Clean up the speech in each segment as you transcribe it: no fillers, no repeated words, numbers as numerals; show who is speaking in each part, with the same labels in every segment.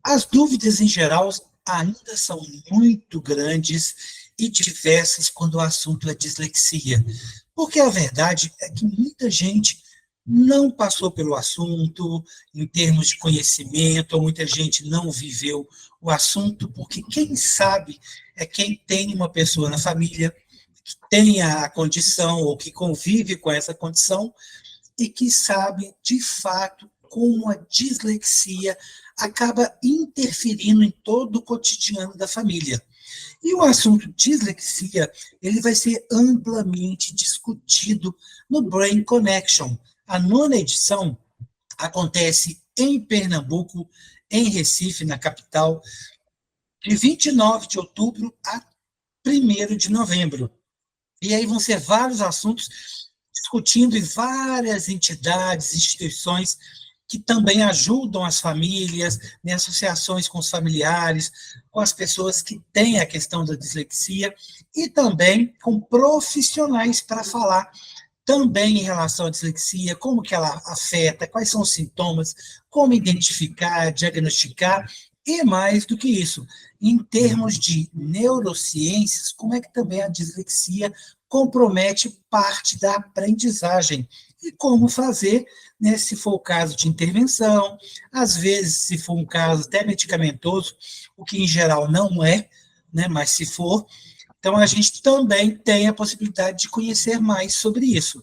Speaker 1: As dúvidas, em geral, ainda são muito grandes e diversas quando o assunto é dislexia, porque a verdade é que muita gente não passou pelo assunto em termos de conhecimento, ou muita gente não viveu o assunto, porque quem sabe é quem tem uma pessoa na família que tenha a condição ou que convive com essa condição e que sabe, de fato, como a dislexia acaba interferindo em todo o cotidiano da família. E o assunto dislexia, ele vai ser amplamente discutido no Brain Connection. A nona edição acontece em Pernambuco, em Recife, na capital, de 29 de outubro a 1º de novembro. E aí vão ser vários assuntos discutindo em várias entidades, instituições que também ajudam as famílias, né, associações com os familiares, com as pessoas que têm a questão da dislexia, e também com profissionais para falar também em relação à dislexia, como que ela afeta, quais são os sintomas, como identificar, diagnosticar, e mais do que isso, em termos de neurociências, como é que também a dislexia compromete parte da aprendizagem e como fazer, né, se for o caso de intervenção, às vezes, se for um caso até medicamentoso, o que em geral não é, né, mas se for, então a gente também tem a possibilidade de conhecer mais sobre isso.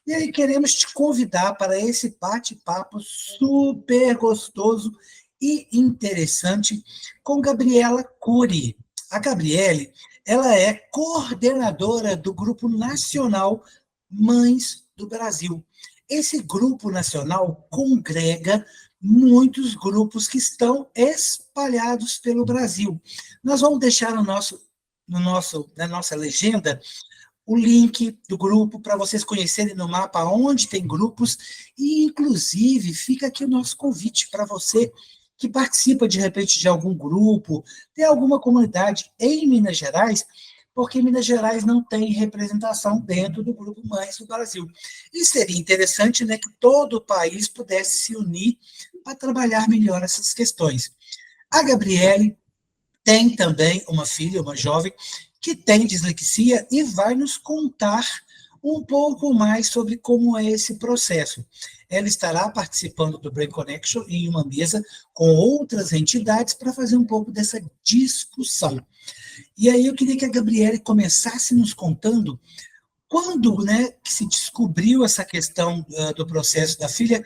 Speaker 1: E aí queremos te convidar para esse bate-papo super gostoso e interessante com Gabriela Cury. A Gabriele, ela é coordenadora do Grupo Nacional Mães do Brasil. Esse grupo nacional congrega muitos grupos que estão espalhados pelo Brasil. Nós vamos deixar na nossa legenda o link do grupo para vocês conhecerem no mapa onde tem grupos e, inclusive, fica aqui o nosso convite para você que participa, de repente, de algum grupo, tem alguma comunidade em Minas Gerais, porque Minas Gerais não tem representação dentro do Grupo Mães do Brasil. E seria interessante, né, que todo o país pudesse se unir para trabalhar melhor essas questões. A Gabriele tem também uma filha, uma jovem, que tem dislexia e vai nos contar um pouco mais sobre como é esse processo. Ela estará participando do Brain Connection em uma mesa com outras entidades para fazer um pouco dessa discussão. E aí eu queria que a Gabriele começasse nos contando quando, né, que se descobriu essa questão do processo da filha,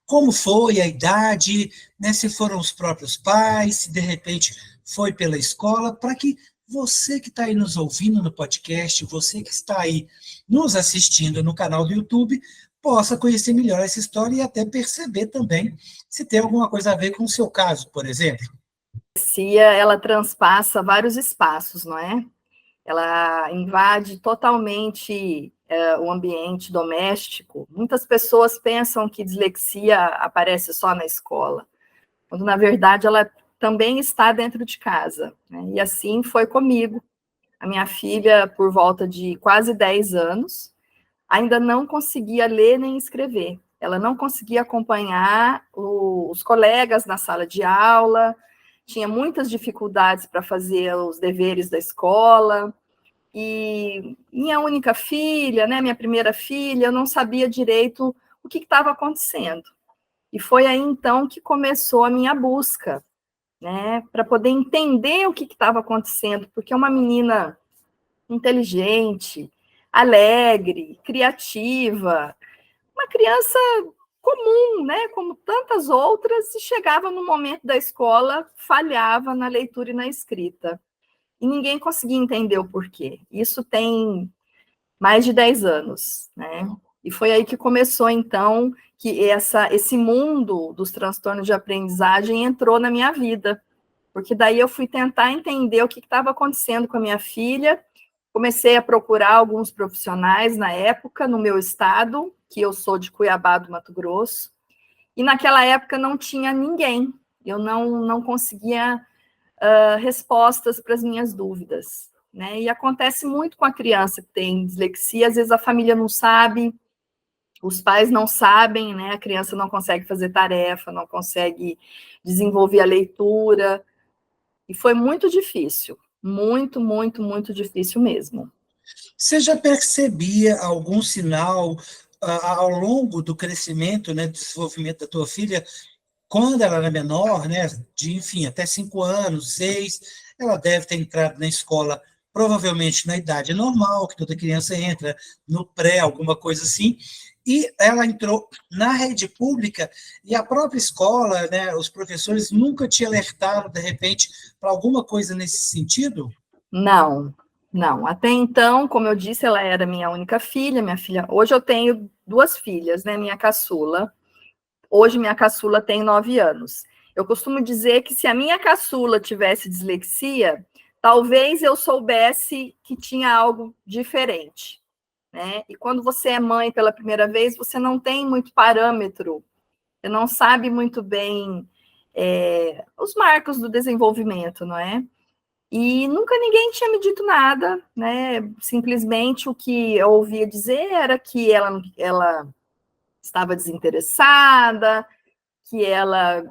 Speaker 1: como foi a idade, né, se foram os próprios pais, se de repente foi pela escola, para que você que está aí nos ouvindo no podcast, você que está aí nos assistindo no canal do YouTube, possa conhecer melhor essa história e até perceber também se tem alguma coisa a ver com o seu caso, por exemplo.
Speaker 2: Ela transpassa vários espaços, não é? Ela invade totalmente o ambiente doméstico. Muitas pessoas pensam que dislexia aparece só na escola, quando, na verdade, ela também está dentro de casa, né? E assim foi comigo. A minha filha, por volta de quase 10 anos, ainda não conseguia ler nem escrever. Ela não conseguia acompanhar os colegas na sala de aula, tinha muitas dificuldades para fazer os deveres da escola, e minha única filha, né, minha primeira filha, eu não sabia direito o que estava acontecendo. E foi aí, então, que começou a minha busca, né, para poder entender o que estava acontecendo, porque é uma menina inteligente, alegre, criativa, uma criança comum, né, como tantas outras, e chegava no momento da escola, falhava na leitura e na escrita. E ninguém conseguia entender o porquê. Isso tem mais de 10 anos, né? E foi aí que começou, então, que esse mundo dos transtornos de aprendizagem entrou na minha vida, porque daí eu fui tentar entender o que estava acontecendo com a minha filha, comecei a procurar alguns profissionais na época, no meu estado, que eu sou de Cuiabá, do Mato Grosso, e naquela época não tinha ninguém, eu não conseguia respostas para as minhas dúvidas, né? E acontece muito com a criança que tem dislexia, às vezes a família não sabe, Os pais não sabem, né? A criança não consegue fazer tarefa, não consegue desenvolver a leitura. E foi muito difícil. Muito, muito, muito difícil mesmo.
Speaker 1: Você já percebia algum sinal ao longo do crescimento, né, do desenvolvimento da tua filha, quando ela era menor, né, de, enfim, até 5 anos, 6, ela deve ter entrado na escola, provavelmente na idade normal, que toda criança entra, no pré, alguma coisa assim, e ela entrou na rede pública, e a própria escola, né, os professores nunca te alertaram, de repente, para alguma coisa nesse sentido?
Speaker 2: Não, não. Até então, como eu disse, ela era minha única filha, minha filha. Hoje eu tenho 2 filhas, né? Minha caçula. Hoje minha caçula tem 9 anos. Eu costumo dizer que se a minha caçula tivesse dislexia, talvez eu soubesse que tinha algo diferente, né? E quando você é mãe pela primeira vez, você não tem muito parâmetro, você não sabe muito bem os marcos do desenvolvimento, não é? E nunca ninguém tinha me dito nada, né? Simplesmente o que eu ouvia dizer era que ela estava desinteressada, que ela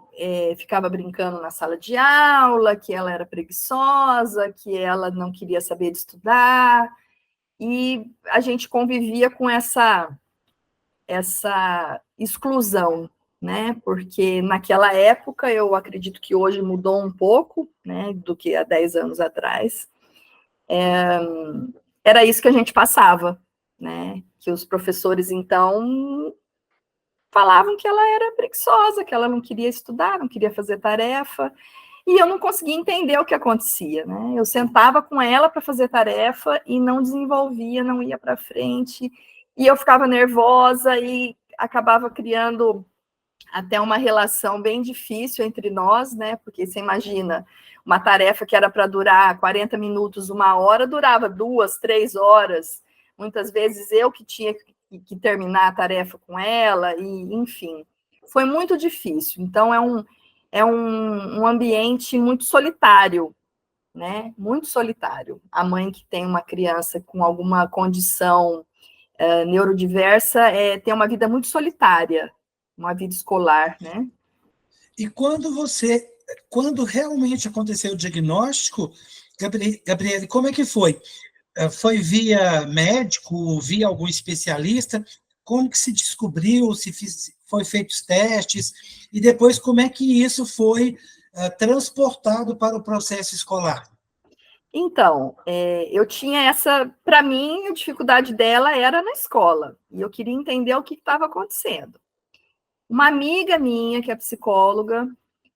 Speaker 2: ficava brincando na sala de aula, que ela era preguiçosa, que ela não queria saber de estudar, e a gente convivia com essa exclusão, né? Porque naquela época, eu acredito que hoje mudou um pouco, né, do que há 10 anos atrás, era isso que a gente passava, né? Que os professores, então, falavam que ela era preguiçosa, que ela não queria estudar, não queria fazer tarefa, e eu não conseguia entender o que acontecia, né? Eu sentava com ela para fazer tarefa e não desenvolvia, não ia para frente, e eu ficava nervosa e acabava criando até uma relação bem difícil entre nós, né? Porque você imagina, uma tarefa que era para durar 40 minutos, 1 hora, durava 2, 3 horas. Muitas vezes eu que tinha que terminar a tarefa com ela, e enfim, foi muito difícil. Então, é um ambiente muito solitário, né? Muito solitário. A mãe que tem uma criança com alguma condição neurodiversa tem uma vida muito solitária, uma vida escolar, né?
Speaker 1: E quando realmente aconteceu o diagnóstico, Gabriele, como é que foi? Foi via médico, via algum especialista? Como que se descobriu, foi feitos testes? E depois, como é que isso foi transportado para o processo escolar?
Speaker 2: Então, eu tinha para mim, a dificuldade dela era na escola, e eu queria entender o que estava acontecendo. Uma amiga minha, que é psicóloga,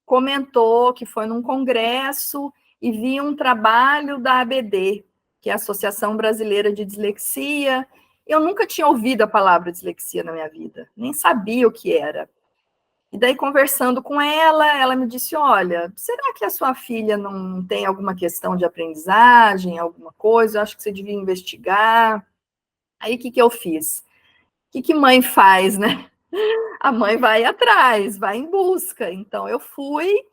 Speaker 2: comentou que foi num congresso e viu um trabalho da ABD, que é a Associação Brasileira de Dislexia. Eu nunca tinha ouvido a palavra dislexia na minha vida, nem sabia o que era. E daí, conversando com ela, ela me disse, olha, será que a sua filha não tem alguma questão de aprendizagem, alguma coisa? Eu acho que você devia investigar. Aí, o que eu fiz? O que mãe faz, né? A mãe vai atrás, vai em busca. Então, eu fui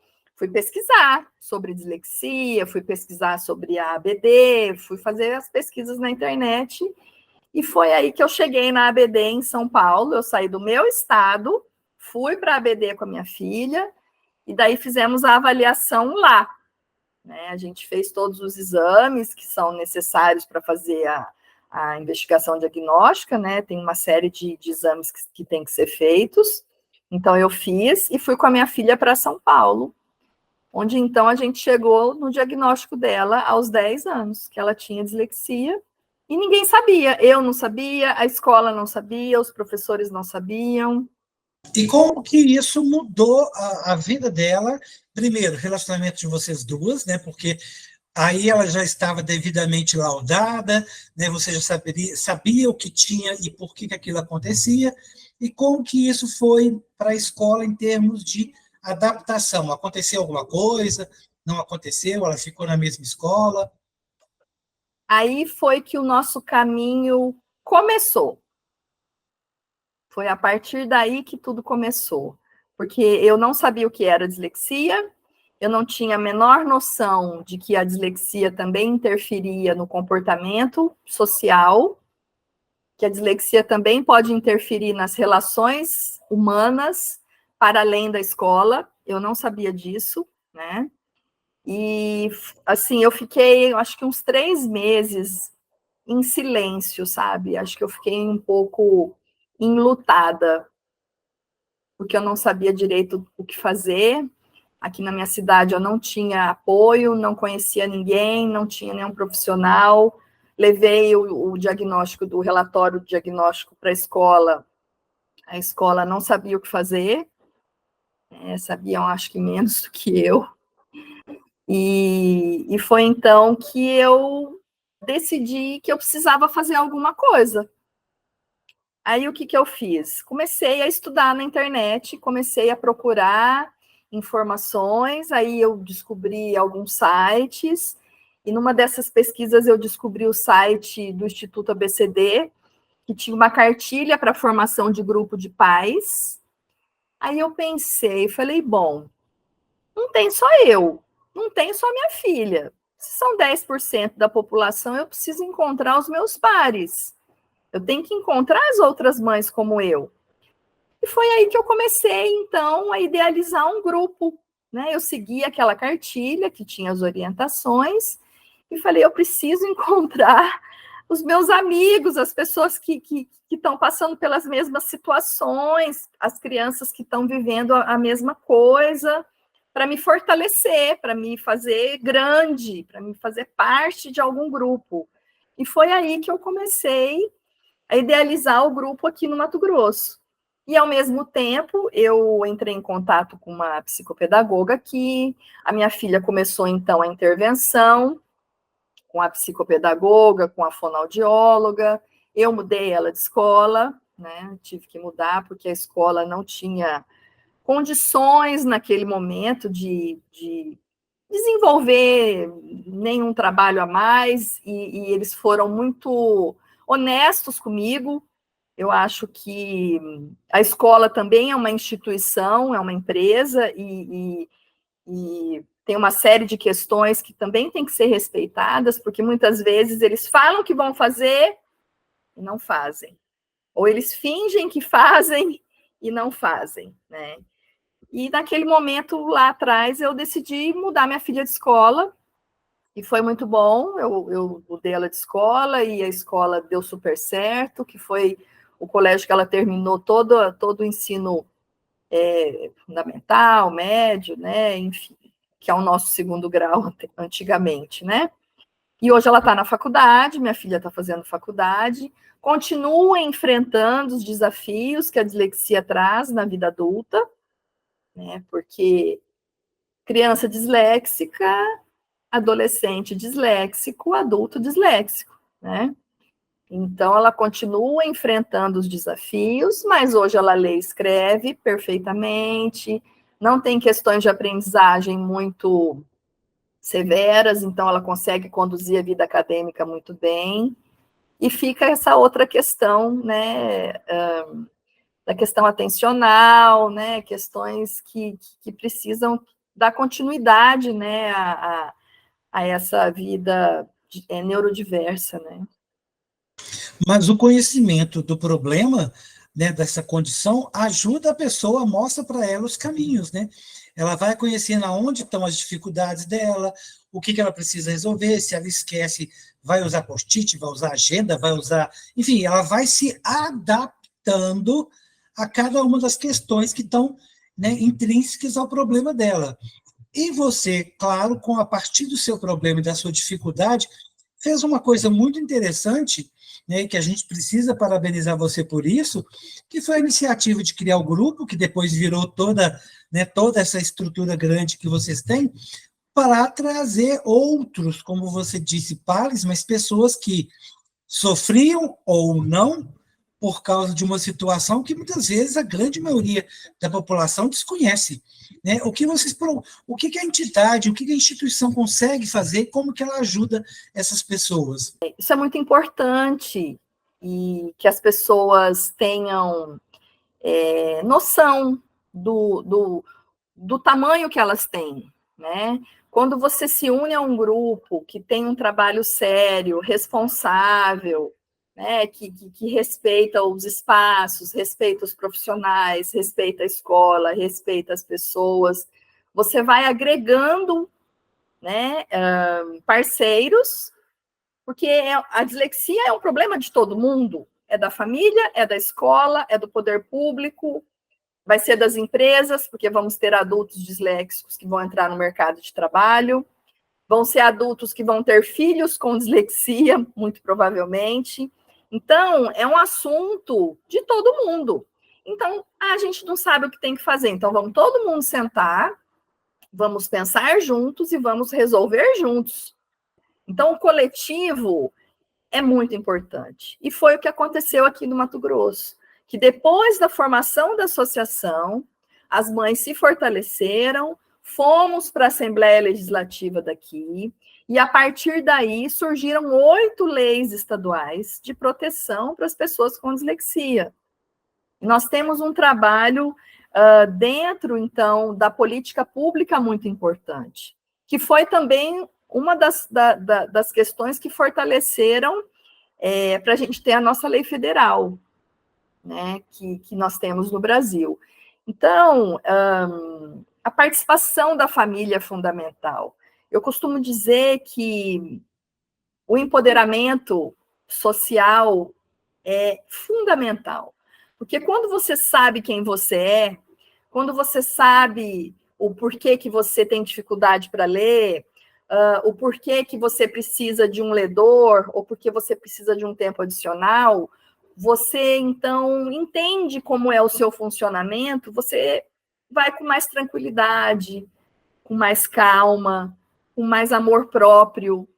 Speaker 2: pesquisar sobre dislexia, fui pesquisar sobre a ABD, fui fazer as pesquisas na internet, e foi aí que eu cheguei na ABD em São Paulo. Eu saí do meu estado, fui para a ABD com a minha filha, e daí fizemos a avaliação lá, né? A gente fez todos os exames que são necessários para fazer a investigação diagnóstica, né? Tem uma série de exames que tem que ser feitos. Então, eu fiz e fui com a minha filha para São Paulo, onde então a gente chegou no diagnóstico dela aos 10 anos, que ela tinha dislexia, e ninguém sabia. Eu não sabia, a escola não sabia, os professores não sabiam.
Speaker 1: E como que isso mudou a vida dela? Primeiro, o relacionamento de vocês duas, né? Porque aí ela já estava devidamente laudada, né? Você já sabia o que tinha e por que aquilo acontecia, e como que isso foi para a escola em termos de adaptação. Aconteceu alguma coisa? Não aconteceu? Ela ficou na mesma escola?
Speaker 2: Aí foi que o nosso caminho começou. Foi a partir daí que tudo começou. Porque eu não sabia o que era dislexia, eu não tinha a menor noção de que a dislexia também interferia no comportamento social, que a dislexia também pode interferir nas relações humanas para além da escola. Eu não sabia disso, né? E, assim, eu fiquei, acho que uns 3 meses em silêncio, sabe? Acho que eu fiquei um pouco enlutada, porque eu não sabia direito o que fazer. Aqui na minha cidade eu não tinha apoio, não conhecia ninguém, não tinha nenhum profissional. Levei o diagnóstico do relatório do diagnóstico para a escola não sabia o que fazer, sabiam, acho que menos do que eu. E foi então que eu decidi que eu precisava fazer alguma coisa. Aí o que eu fiz? Comecei a estudar na internet, comecei a procurar informações, aí eu descobri alguns sites, e numa dessas pesquisas eu descobri o site do Instituto ABCD, que tinha uma cartilha para formação de grupo de pais. Aí eu pensei, falei, bom, não tem só eu, não tem só minha filha. Se são 10% da população, eu preciso encontrar os meus pares. Eu tenho que encontrar as outras mães como eu. E foi aí que eu comecei, então, a idealizar um grupo, né? Eu segui aquela cartilha que tinha as orientações e falei, eu preciso encontrar os meus amigos, as pessoas que estão passando pelas mesmas situações, as crianças que estão vivendo a mesma coisa, para me fortalecer, para me fazer grande, para me fazer parte de algum grupo. E foi aí que eu comecei a idealizar o grupo aqui no Mato Grosso. E, ao mesmo tempo, eu entrei em contato com uma psicopedagoga aqui, a minha filha começou, então, a intervenção com a psicopedagoga, com a fonoaudióloga, eu mudei ela de escola, né, tive que mudar, porque a escola não tinha condições naquele momento de desenvolver nenhum trabalho a mais, e eles foram muito honestos comigo. Eu acho que a escola também é uma instituição, é uma empresa, e tem uma série de questões que também tem que ser respeitadas, porque muitas vezes eles falam que vão fazer e não fazem. Ou eles fingem que fazem e não fazem, né? E naquele momento, lá atrás, eu decidi mudar minha filha de escola, e foi muito bom. Eu mudei ela de escola, e a escola deu super certo, que foi o colégio que ela terminou todo o ensino fundamental, médio, né, enfim, que é o nosso segundo grau antigamente, né? E hoje ela está na faculdade, minha filha está fazendo faculdade, continua enfrentando os desafios que a dislexia traz na vida adulta, né? Porque criança disléxica, adolescente disléxico, adulto disléxico, né? Então, ela continua enfrentando os desafios, mas hoje ela lê e escreve perfeitamente, não tem questões de aprendizagem muito severas, então ela consegue conduzir a vida acadêmica muito bem. E fica essa outra questão, né, da questão atencional, né, questões que precisam dar continuidade, né, a essa vida neurodiversa, né.
Speaker 1: Mas o conhecimento do problema, né, dessa condição, ajuda a pessoa, mostra para ela os caminhos, né? Ela vai conhecendo aonde estão as dificuldades dela, o que ela precisa resolver, se ela esquece, vai usar post-it, vai usar agenda, vai usar... Enfim, ela vai se adaptando a cada uma das questões que estão, né, intrínsecas ao problema dela. E você, claro, com a partir do seu problema e da sua dificuldade, fez uma coisa muito interessante, né, que a gente precisa parabenizar você por isso, que foi a iniciativa de criar o grupo, que depois virou toda, né, toda essa estrutura grande que vocês têm, para trazer outros, como você disse, pares, mas pessoas que sofriam ou não por causa de uma situação que muitas vezes a grande maioria da população desconhece. Né? O que a entidade, o que a instituição consegue fazer, como que ela ajuda essas pessoas?
Speaker 2: Isso é muito importante, e que as pessoas tenham noção do tamanho que elas têm, né? Quando você se une a um grupo que tem um trabalho sério, responsável, né, que respeita os espaços, respeita os profissionais, respeita a escola, respeita as pessoas. Você vai agregando, né, parceiros, porque a dislexia é um problema de todo mundo, é da família, é da escola, é do poder público, vai ser das empresas, porque vamos ter adultos disléxicos que vão entrar no mercado de trabalho, vão ser adultos que vão ter filhos com dislexia, muito provavelmente. Então, é um assunto de todo mundo. Então, a gente não sabe o que tem que fazer. Então, vamos todo mundo sentar, vamos pensar juntos e vamos resolver juntos. Então, o coletivo é muito importante. E foi o que aconteceu aqui no Mato Grosso, que depois da formação da associação, as mães se fortaleceram, fomos para a Assembleia Legislativa daqui, e a partir daí surgiram 8 leis estaduais de proteção para as pessoas com dislexia. Nós temos um trabalho dentro, então, da política pública muito importante, que foi também uma das questões que fortaleceram para a gente ter a nossa lei federal, né, que nós temos no Brasil. Então, a participação da família é fundamental. Eu costumo dizer que o empoderamento social é fundamental, porque quando você sabe quem você é, quando você sabe o porquê que você tem dificuldade para ler, o porquê que você precisa de um ledor, ou porque você precisa de um tempo adicional, você, então, entende como é o seu funcionamento, você vai com mais tranquilidade, com mais calma, com mais amor próprio.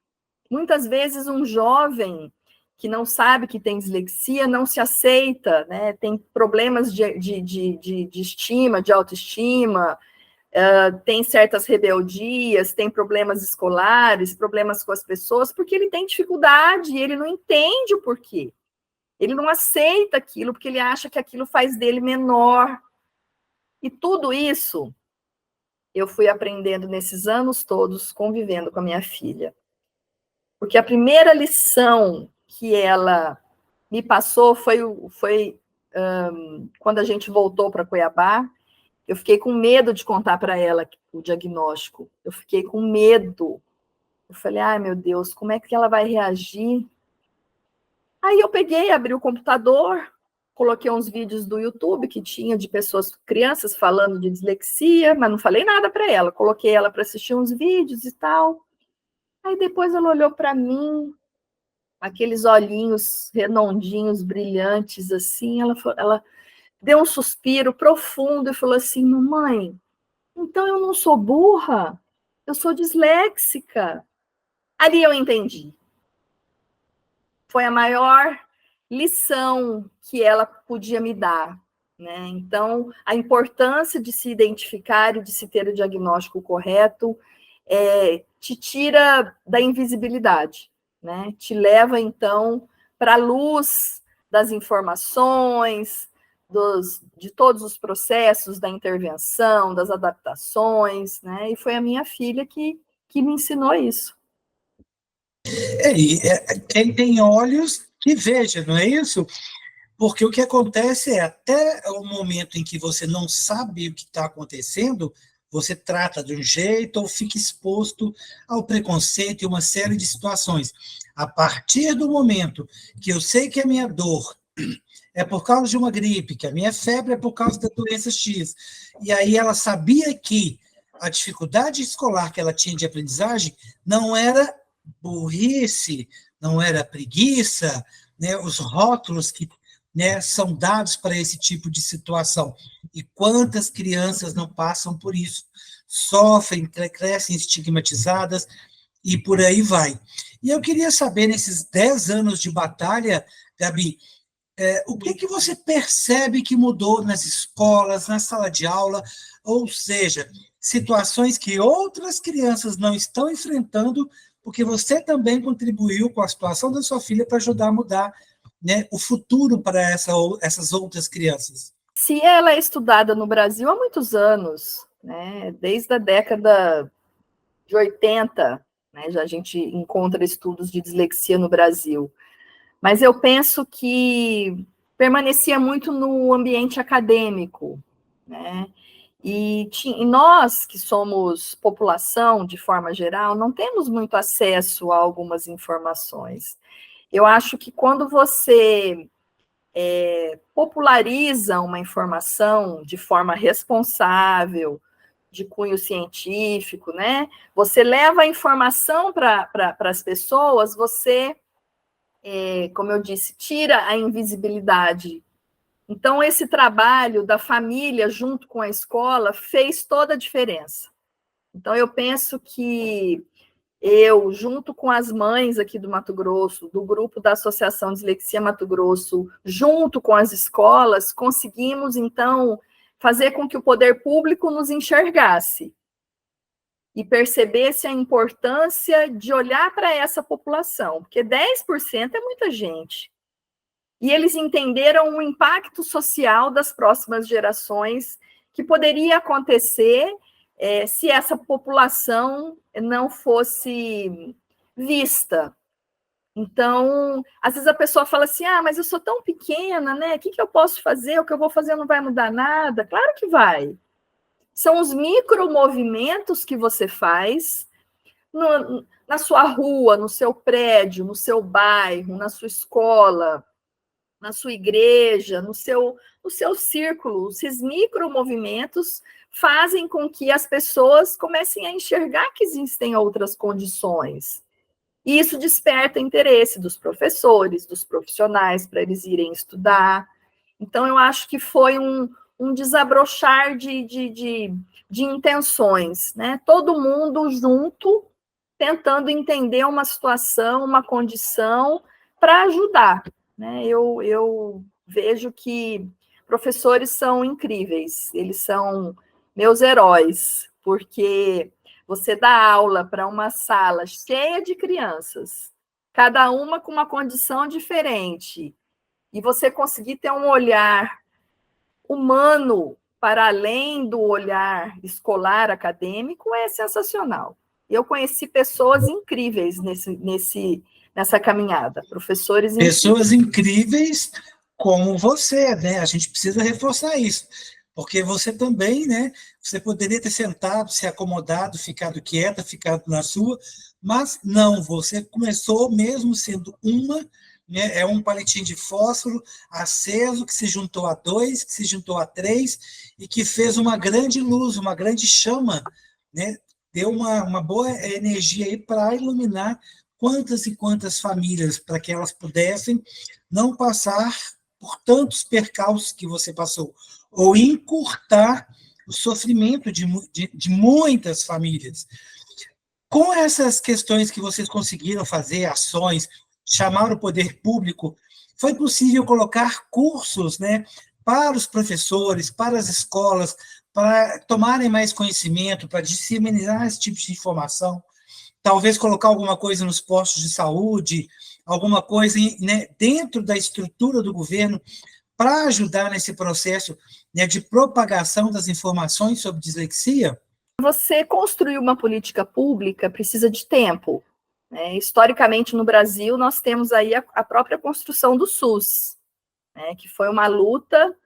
Speaker 2: Muitas vezes um jovem que não sabe que tem dislexia não se aceita, né? Tem problemas de estima, de autoestima, tem certas rebeldias, tem problemas escolares, problemas com as pessoas, porque ele tem dificuldade, ele não entende o porquê. Ele não aceita aquilo, porque ele acha que aquilo faz dele menor. E tudo isso eu fui aprendendo nesses anos todos, convivendo com a minha filha. Porque a primeira lição que ela me passou foi quando a gente voltou para Cuiabá. Eu fiquei com medo de contar para ela o diagnóstico. Eu fiquei com medo. Eu falei, ai, meu Deus, como é que ela vai reagir? Aí eu peguei, abri o computador, coloquei uns vídeos do YouTube que tinha de pessoas, crianças falando de dislexia, mas não falei nada para ela. Coloquei ela para assistir uns vídeos e tal. Aí depois ela olhou para mim, aqueles olhinhos redondinhos, brilhantes, assim, ela deu um suspiro profundo e falou assim, mamãe, então eu não sou burra, eu sou disléxica. Ali eu entendi. Foi a maior lição que ela podia me dar, né? Então, a importância de se identificar e de se ter o diagnóstico correto te tira da invisibilidade, né? Te leva, então, para a luz das informações, de todos os processos da intervenção, das adaptações, né? E foi a minha filha que me ensinou isso.
Speaker 1: Quem tem olhos que veja, não é isso? Porque o que acontece é, até o momento em que você não sabe o que está acontecendo, você trata de um jeito ou fica exposto ao preconceito e uma série de situações. A partir do momento que eu sei que a minha dor é por causa de uma gripe, que a minha febre é por causa da doença X, e aí ela sabia que a dificuldade escolar que ela tinha de aprendizagem não era burrice, não era preguiça, né, os rótulos que, né, são dados para esse tipo de situação. E quantas crianças não passam por isso, sofrem, crescem estigmatizadas e por aí vai. E eu queria saber, nesses 10 anos de batalha, Gabi, o que você percebe que mudou nas escolas, na sala de aula, ou seja, situações que outras crianças não estão enfrentando, porque você também contribuiu com a situação da sua filha para ajudar a mudar, né, o futuro para essas outras crianças.
Speaker 2: Se ela é estudada no Brasil há muitos anos, né, desde a década de 80, né, já a gente encontra estudos de dislexia no Brasil. Mas eu penso que permanecia muito no ambiente acadêmico, né? E nós, que somos população, de forma geral, não temos muito acesso a algumas informações. Eu acho que quando você populariza uma informação de forma responsável, de cunho científico, né? Você leva a informação para as pessoas, você, como eu disse, tira a invisibilidade. Então, esse trabalho da família junto com a escola fez toda a diferença. Então, eu penso que eu, junto com as mães aqui do Mato Grosso, do grupo da Associação Dislexia Mato Grosso, junto com as escolas, conseguimos, então, fazer com que o poder público nos enxergasse e percebesse a importância de olhar para essa população, porque 10% é muita gente. E eles entenderam o impacto social das próximas gerações que poderia acontecer se essa população não fosse vista. Então, às vezes a pessoa fala assim, mas eu sou tão pequena, né? O que eu posso fazer? O que eu vou fazer não vai mudar nada? Claro que vai. São os micromovimentos que você faz na sua rua, no seu prédio, no seu bairro, na sua escola, na sua igreja, no seu círculo. Esses micromovimentos fazem com que as pessoas comecem a enxergar que existem outras condições. E isso desperta interesse dos professores, dos profissionais, para eles irem estudar. Então, eu acho que foi um desabrochar de intenções, né? Todo mundo junto, tentando entender uma situação, uma condição, para ajudar. Né? Eu vejo que professores são incríveis, eles são meus heróis, porque você dá aula para uma sala cheia de crianças, cada uma com uma condição diferente, e você conseguir ter um olhar humano para além do olhar escolar, acadêmico, é sensacional. Eu conheci pessoas incríveis nessa caminhada, professores
Speaker 1: Pessoas incríveis como você, né? A gente precisa reforçar isso, porque você também, né? Você poderia ter sentado, se acomodado, ficado quieta, ficado na sua, mas não, você começou mesmo sendo né? É um palitinho de fósforo aceso que se juntou a dois, que se juntou a três e que fez uma grande luz, uma grande chama, né? Deu uma boa energia aí para iluminar quantas e quantas famílias, para que elas pudessem não passar por tantos percalços que você passou, ou encurtar o sofrimento de muitas famílias. Com essas questões que vocês conseguiram fazer, ações, chamar o poder público, foi possível colocar cursos, né, para os professores, para as escolas, para tomarem mais conhecimento, para disseminar esse tipo de informação, talvez colocar alguma coisa nos postos de saúde, alguma coisa, né, dentro da estrutura do governo, para ajudar nesse processo, né, de propagação das informações sobre dislexia?
Speaker 2: Você construir uma política pública precisa de tempo. Né? Historicamente, no Brasil, nós temos aí a própria construção do SUS, né, que foi uma luta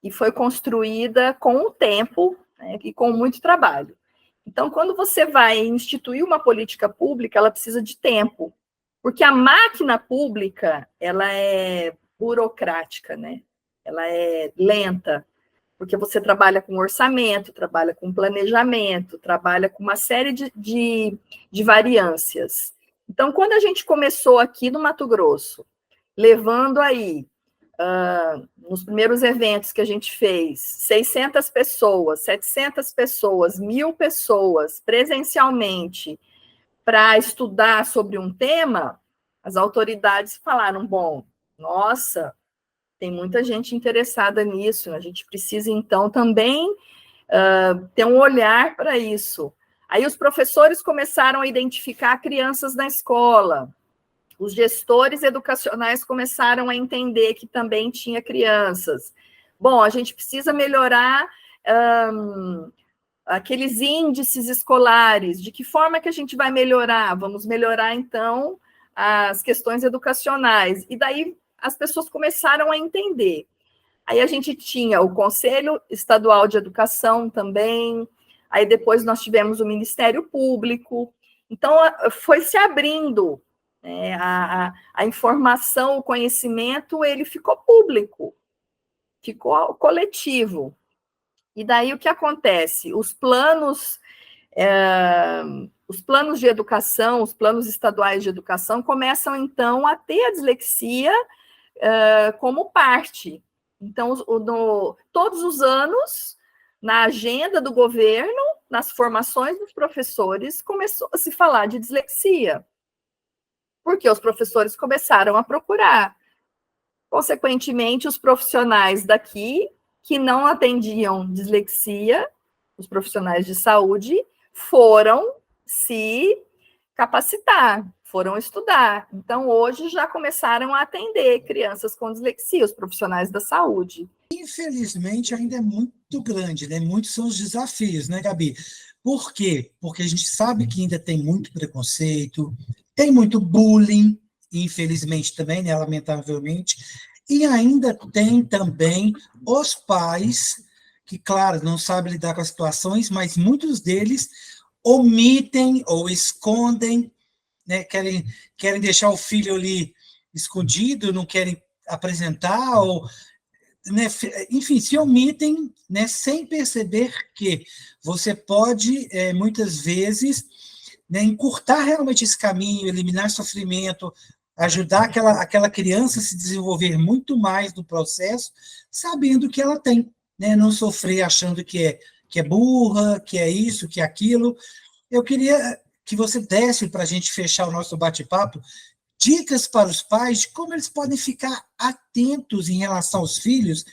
Speaker 2: e foi construída com o tempo, né, e com muito trabalho. Então, quando você vai instituir uma política pública, ela precisa de tempo, porque a máquina pública, ela é burocrática, né? Ela é lenta, porque você trabalha com orçamento, trabalha com planejamento, trabalha com uma série de variâncias. Então, quando a gente começou aqui no Mato Grosso, levando aí, nos primeiros eventos que a gente fez, 600 pessoas, 700 pessoas, 1.000 pessoas presencialmente para estudar sobre um tema, as autoridades falaram, bom, nossa, tem muita gente interessada nisso, a gente precisa, então, também ter um olhar para isso. Aí os professores começaram a identificar crianças na escola, os gestores educacionais começaram a entender que também tinha crianças. Bom, a gente precisa melhorar aqueles índices escolares. De que forma que a gente vai melhorar? Vamos melhorar, então, as questões educacionais. E daí as pessoas começaram a entender. Aí a gente tinha o Conselho Estadual de Educação também, aí depois nós tivemos o Ministério Público. Então, foi se abrindo, né, a informação, o conhecimento, ele ficou público, ficou coletivo. E daí o que acontece? Os planos de educação, os planos estaduais de educação começam, então, a ter a dislexia como parte. Então, todos os anos, na agenda do governo, nas formações dos professores, começou a se falar de dislexia, porque os professores começaram a procurar. Consequentemente, os profissionais daqui, que não atendiam dislexia, os profissionais de saúde, foram se capacitar, foram estudar. Então, hoje já começaram a atender crianças com dislexia, os profissionais da saúde.
Speaker 1: Infelizmente, ainda é muito grande, né? Muitos são os desafios, né, Gabi? Por quê? Porque a gente sabe que ainda tem muito preconceito, tem muito bullying, infelizmente também, né, lamentavelmente, e ainda tem também os pais, que, claro, não sabem lidar com as situações, mas muitos deles omitem ou escondem, né, querem deixar o filho ali escondido, não querem apresentar, ou, né, enfim, se omitem, né, sem perceber que você pode, muitas vezes, né, encurtar realmente esse caminho, eliminar sofrimento, ajudar aquela criança a se desenvolver muito mais no processo, sabendo que ela tem, né, não sofrer achando que é burra, que é isso, que é aquilo. Eu queria que você desse, para a gente fechar o nosso bate-papo, dicas para os pais de como eles podem ficar atentos em relação aos filhos,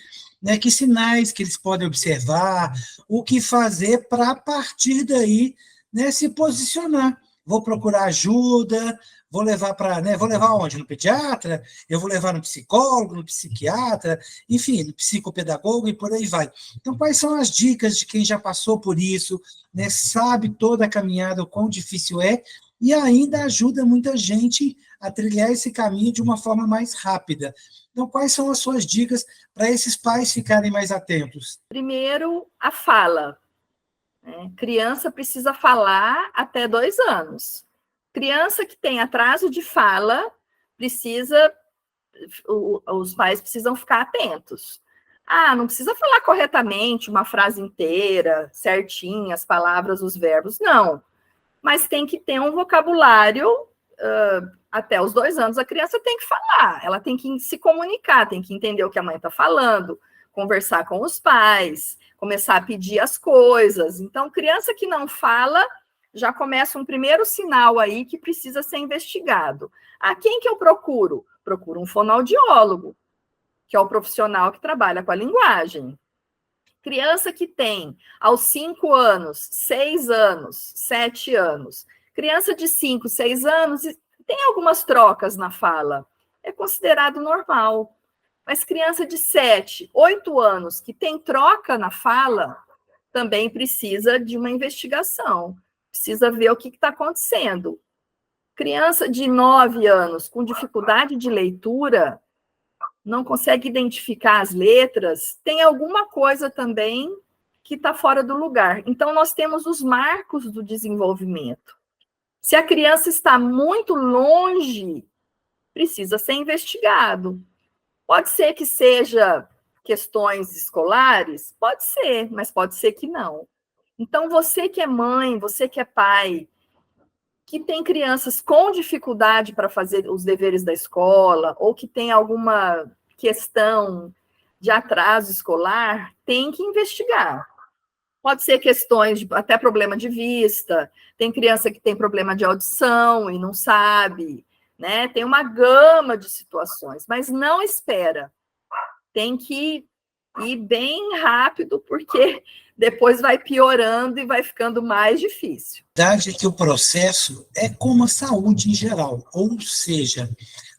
Speaker 1: né, que sinais que eles podem observar, o que fazer para, a partir daí, né, se posicionar. Vou procurar ajuda, vou levar para, né, vou levar onde? No pediatra? Eu vou levar no psicólogo, no psiquiatra, enfim, no psicopedagogo e por aí vai. Então, quais são as dicas de quem já passou por isso, né, sabe toda a caminhada, o quão difícil é, e ainda ajuda muita gente a trilhar esse caminho de uma forma mais rápida. Então, quais são as suas dicas para esses pais ficarem mais atentos?
Speaker 2: Primeiro, a fala. Criança precisa falar até 2 anos. Criança que tem atraso de fala, os pais precisam ficar atentos. Não precisa falar corretamente uma frase inteira, certinha, as palavras, os verbos, não. Mas tem que ter um vocabulário, até os 2 anos a criança tem que falar, ela tem que se comunicar, tem que entender o que a mãe está falando, conversar com os pais, começar a pedir as coisas. Então, criança que não fala, já começa um primeiro sinal aí que precisa ser investigado. Quem que eu procuro? Procuro um fonoaudiólogo, que é o profissional que trabalha com a linguagem. Criança que tem aos 5 anos, 6 anos, 7 anos, criança de 5, 6 anos, tem algumas trocas na fala, é considerado normal. Mas criança de 7, 8 anos, que tem troca na fala, também precisa de uma investigação, precisa ver o que está acontecendo. Criança de 9 anos com dificuldade de leitura, não consegue identificar as letras, tem alguma coisa também que está fora do lugar. Então, nós temos os marcos do desenvolvimento. Se a criança está muito longe, precisa ser investigado. Pode ser que seja questões escolares? Pode ser, mas pode ser que não. Então, você que é mãe, você que é pai, que tem crianças com dificuldade para fazer os deveres da escola, ou que tem alguma questão de atraso escolar, tem que investigar. Pode ser questões de até problema de vista, tem criança que tem problema de audição e não sabe, né? Tem uma gama de situações, mas não espera. Tem que ir bem rápido, porque depois vai piorando e vai ficando mais difícil.
Speaker 1: A verdade é que o processo é como a saúde em geral, ou seja,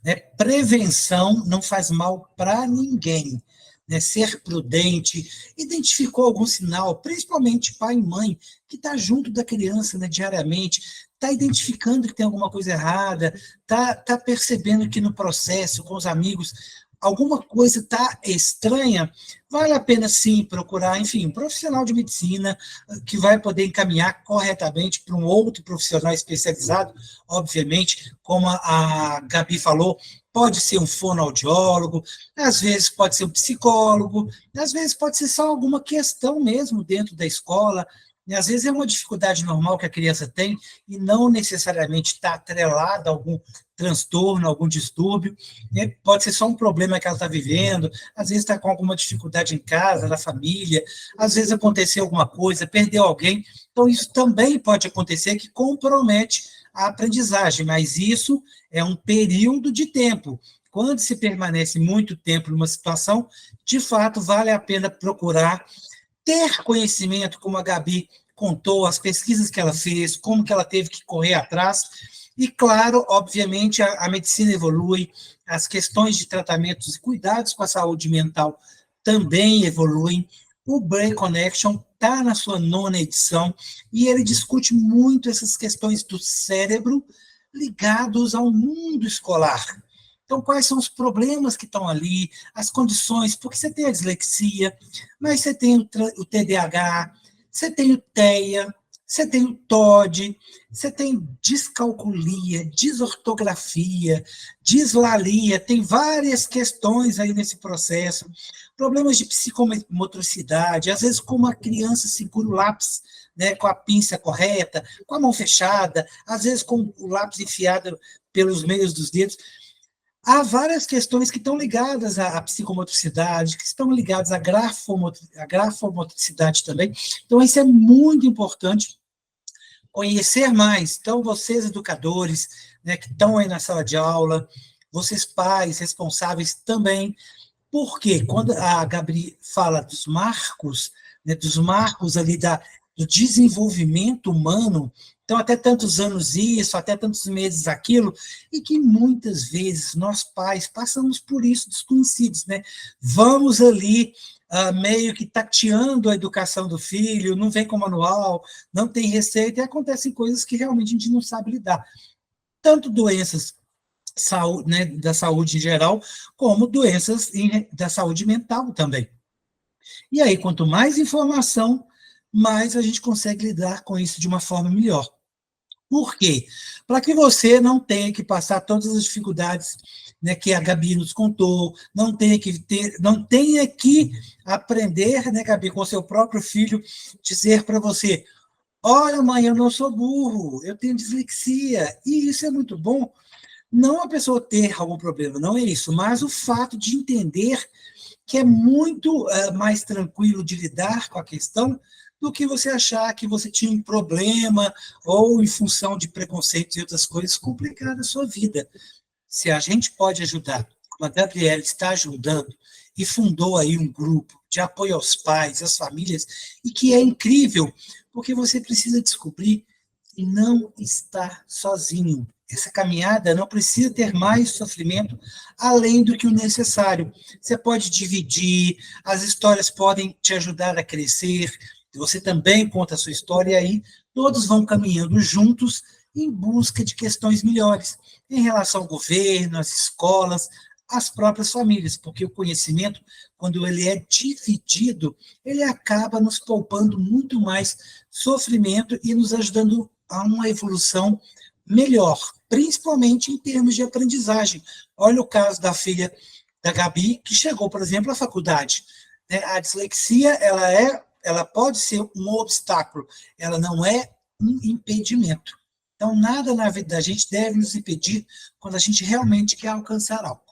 Speaker 1: né, prevenção não faz mal para ninguém. Né, ser prudente, identificou algum sinal, principalmente pai e mãe, que está junto da criança, né, diariamente, está identificando que tem alguma coisa errada, está percebendo que no processo, com os amigos, alguma coisa está estranha, vale a pena sim procurar, enfim, um profissional de medicina que vai poder encaminhar corretamente para um outro profissional especializado, obviamente, como a Gabi falou, pode ser um fonoaudiólogo, às vezes pode ser um psicólogo, às vezes pode ser só alguma questão mesmo dentro da escola, e às vezes é uma dificuldade normal que a criança tem e não necessariamente está atrelada a algum transtorno, algum distúrbio, né? Pode ser só um problema que ela está vivendo, às vezes está com alguma dificuldade em casa, na família, às vezes aconteceu alguma coisa, perdeu alguém, então isso também pode acontecer que compromete a aprendizagem, mas isso é um período de tempo. Quando se permanece muito tempo numa situação, de fato, vale a pena procurar ter conhecimento, como a Gabi contou, as pesquisas que ela fez, como que ela teve que correr atrás, e claro, obviamente, a medicina evolui, as questões de tratamentos e cuidados com a saúde mental também evoluem, o Brain Connection está na sua 9ª edição, e ele discute muito essas questões do cérebro ligados ao mundo escolar. Então, quais são os problemas que estão ali, as condições, porque você tem a dislexia, mas você tem o TDAH, você tem o TEA, você tem o TOD, você tem descalculia, desortografia, dislalia, tem várias questões aí nesse processo, problemas de psicomotricidade, às vezes como a criança segura o lápis, né, com a pinça correta, com a mão fechada, às vezes com o lápis enfiado pelos meios dos dedos. Há várias questões que estão ligadas à psicomotricidade, que estão ligadas à grafomotricidade também. Então, isso é muito importante, conhecer mais. Então, vocês, educadores, né, que estão aí na sala de aula, vocês, pais, responsáveis também, porque quando a Gabi fala dos marcos, né, dos marcos ali do desenvolvimento humano, então, até tantos anos isso, até tantos meses aquilo, e que muitas vezes nós pais passamos por isso desconhecidos, né? Vamos ali meio que tateando a educação do filho, não vem com manual, não tem receita, e acontecem coisas que realmente a gente não sabe lidar. Tanto doenças né, da saúde em geral, como doenças da saúde mental também. E aí, quanto mais informação, mais a gente consegue lidar com isso de uma forma melhor. Por quê? Para que você não tenha que passar todas as dificuldades, né, que a Gabi nos contou, não tenha que aprender, né, Gabi, com seu próprio filho, dizer para você: olha, mãe, eu não sou burro, eu tenho dislexia, e isso é muito bom. Não a pessoa ter algum problema, não é isso, mas o fato de entender que é muito mais tranquilo de lidar com a questão do que você achar que você tinha um problema ou em função de preconceitos e outras coisas complicar a sua vida. Se a gente pode ajudar, como a Gabriela está ajudando, e fundou aí um grupo de apoio aos pais, às famílias, e que é incrível, porque você precisa descobrir que não está sozinho. Essa caminhada não precisa ter mais sofrimento além do que o necessário. Você pode dividir, as histórias podem te ajudar a crescer, você também conta a sua história, e aí todos vão caminhando juntos em busca de questões melhores, em relação ao governo, às escolas, às próprias famílias, porque o conhecimento, quando ele é dividido, ele acaba nos poupando muito mais sofrimento e nos ajudando a uma evolução melhor, principalmente em termos de aprendizagem. Olha o caso da filha da Gabi, que chegou, por exemplo, à faculdade. A dislexia, ela pode ser um obstáculo, ela não é um impedimento. Então, nada na vida da gente deve nos impedir quando a gente realmente quer alcançar algo.